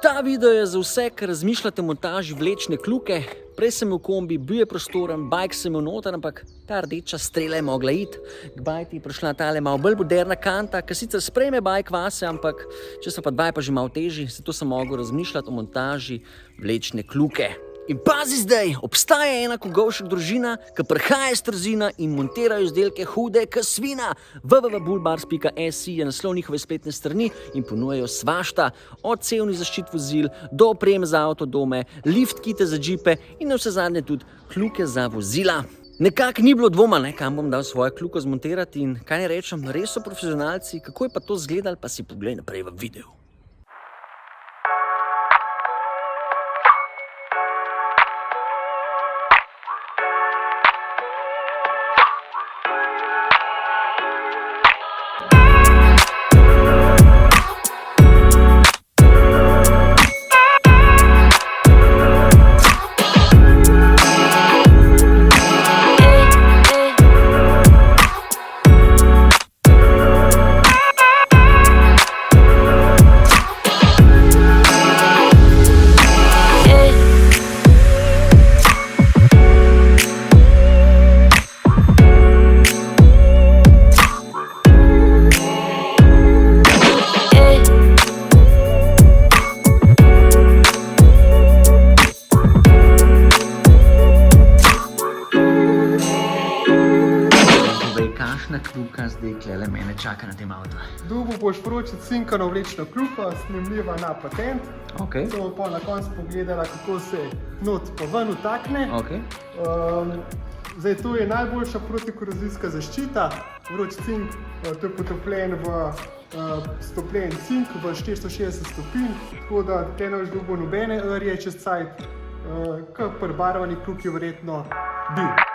Ta video je za vse, ki razmišljate o montaži vlečne kljuke. Prej sem imel kombi, bil je prostoren, bajk sem imel noter, ampak ta rdeča strela je mogla iti. K bajti je prišla tale malo bolj moderna kanta, ki sicer sprejme bajk vase, ampak če so pa dvaj pa že malo težji, zato sem mogel razmišljati o montaži vlečne kljuke. In pazi zdaj, obstaja ena kogovšek družina, ki prihaja iz Trzina in montirajo izdelke hude k svina. www.bullbars.si je naslov njihove spletne strani in ponujajo svašta, od cevnih zaščit vozil do opreme za avtodome, lift kite za džipe in navsezadnje tudi kljuke za vozila. Nekako ni bilo dvoma, kam bom dal svojo kljuko zmontirati in kaj ne rečem, res so profesionalci, kako je pa to izgledalo, pa si poglej naprej v videu. Kakšna kljuka zdaj klele mene čaka na tem avtu? Dobil boš vroče cinkano vlečno kljuko, snemljiva na patent. Okay. To bo pa na koncu pogledala, kako se not pa ven utakne. Okay. Zdaj, to je najboljša protikorozijska zaščita. Vroč cink, to je potopljen v stopljen cink v 460 stopinj, tako da te ne boš dobil nobene rje čez cajt, kar pri barvani kljuki verjetno bi.